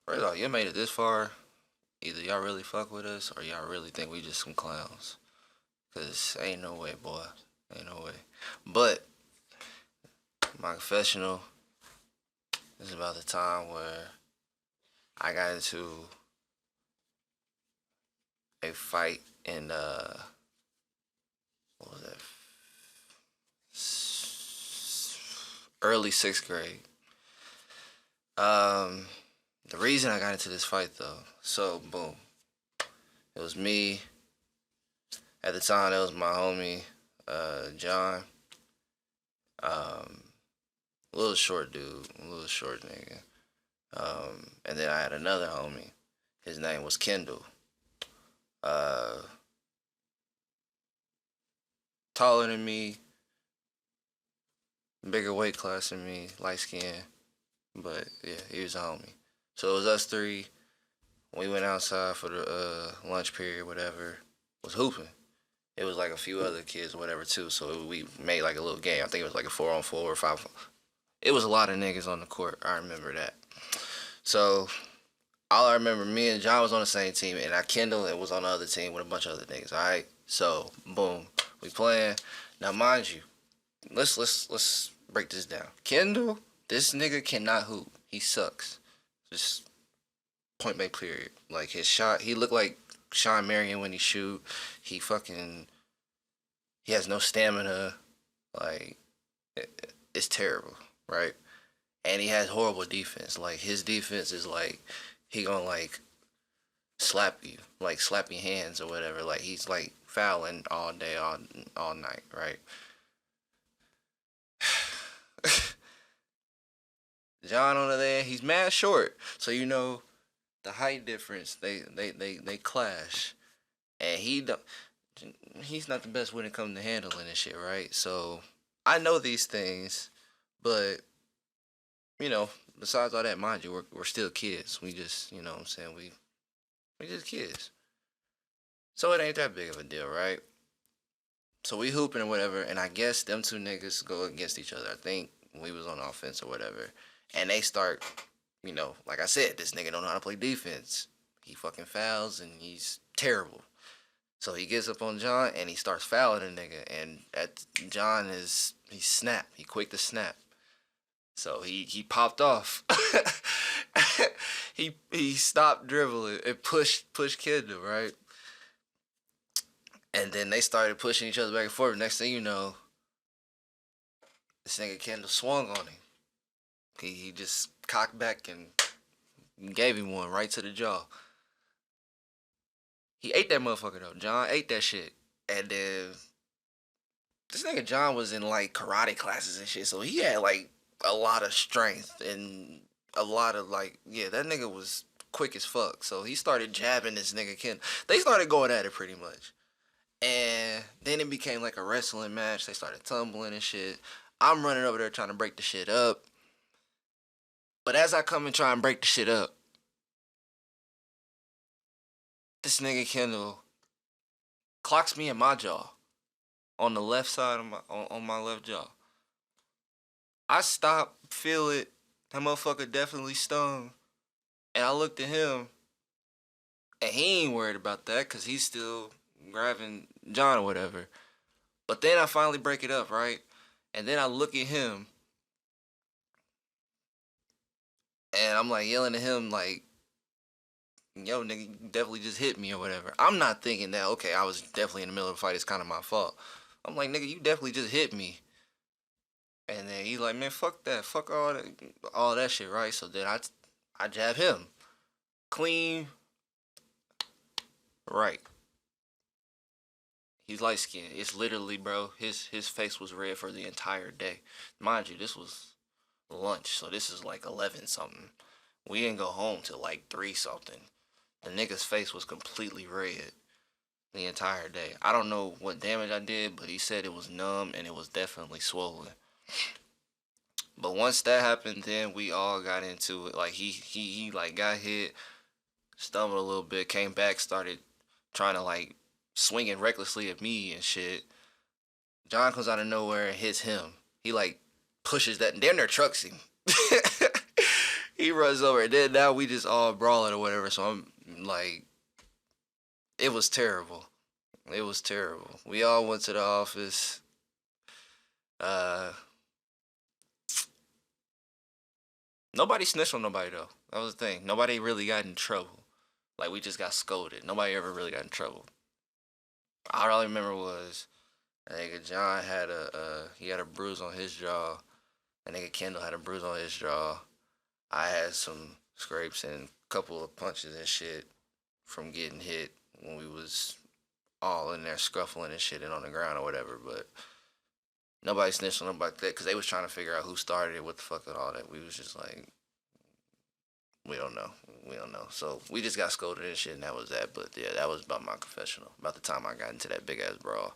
First off, you made it this far. Either y'all really fuck with us or y'all really think we just some clowns. Cause ain't no way, boy. Ain't no way. But my confessional is about the time where I got into a fight in what was that? Early sixth grade. Um, the reason I got into this fight though, so boom, it was me. At the time, that was my homie, John. Um, little short dude, little short nigga. And then I had another homie. His name was Kendall. Uh, taller than me, bigger weight class than me, light skin. But yeah, he was a homie. So it was us three. We went outside for the lunch period, whatever. Was hooping. It was like a few other kids, whatever, too. So we made like a little game. I think it was like a 4-on-4 or 5. It was a lot of niggas on the court. I remember that. So all I remember, me and John was on the same team, and I Kendall and was on the other team with a bunch of other niggas. All right. So boom, we playing. Now mind you, let's break this down. Kendall, this nigga cannot hoop. He sucks. Just point blank period. Like his shot, he looked like Sean Marion when he shoot. He has no stamina. Like it's terrible, right? And he has horrible defense. Like his defense is like he gonna like slap you, like slap your hands or whatever. Like he's like fouling all day, all night, right? John on the other end, he's mad short, so you know the height difference. They clash, and he's not the best when it comes to handling and shit, right? So I know these things, but you know, besides all that, mind you, we're still kids. We just, you know what I'm saying, we just kids. So it ain't that big of a deal, right? So we hooping or whatever, and I guess them two niggas go against each other. I think we was on offense or whatever. And they start, you know, like I said, this nigga don't know how to play defense. He fucking fouls and he's terrible. So he gets up on John and he starts fouling the nigga. And he snapped. He quick to snap. So he popped off. he stopped dribbling and pushed Kendall, right? And then they started pushing each other back and forth. Next thing you know, this nigga Kendall swung on him. He just cocked back and gave him one right to the jaw. He ate that motherfucker though. John ate that shit. And then this nigga John was in like karate classes and shit, so he had like a lot of strength and a lot of like, yeah, that nigga was quick as fuck. So he started jabbing this nigga Ken. They started going at it pretty much. And then it became like a wrestling match. They started tumbling and shit. I'm running over there trying to break the shit up. But as I come and try and break the shit up, this nigga Kendall clocks me in my jaw, on the left side of on my left jaw. I stop, feel it. That motherfucker definitely stung. And I looked at him, and he ain't worried about that because he's still grabbing John or whatever. But then I finally break it up, right? And then I look at him, and I'm like yelling at him like, yo, nigga, you definitely just hit me or whatever. I'm not thinking that, okay, I was definitely in the middle of the fight. It's kind of my fault. I'm like, nigga, you definitely just hit me. And then he's like, man, fuck that. Fuck all that shit, right? So then I jab him. Clean. Right. He's light skinned. It's literally, bro, his face was red for the entire day. Mind you, this was lunch, so this is like 11 something. We didn't go home till like 3 something. The nigga's face was completely red the entire day. I don't know what damage I did, but he said it was numb and it was definitely swollen. But once that happened, then we all got into it. Like he like got hit, stumbled a little bit, came back, started trying to like swinging recklessly at me and shit. John comes out of nowhere and hits him. He like pushes that, and damn near trucks him. He he runs over, and then now we just all brawling or whatever. So I'm like, it was terrible. It was terrible. We all went to the office. Uh, Nobody snitched on nobody though. That was the thing. Nobody really got in trouble. Like we just got scolded. Nobody ever really got in trouble. All I remember was, nigga John had he had a bruise on his jaw. And nigga Kendall had a bruise on his jaw. I had some scrapes and a couple of punches and shit from getting hit when we was all in there scuffling and shit and on the ground or whatever. But nobody snitched on nobody that because they was trying to figure out who started it, what the fuck and all that. We was just like, we don't know. We don't know. So we just got scolded and shit, and that was that. But yeah, that was about my confessional. About the time I got into that big ass brawl.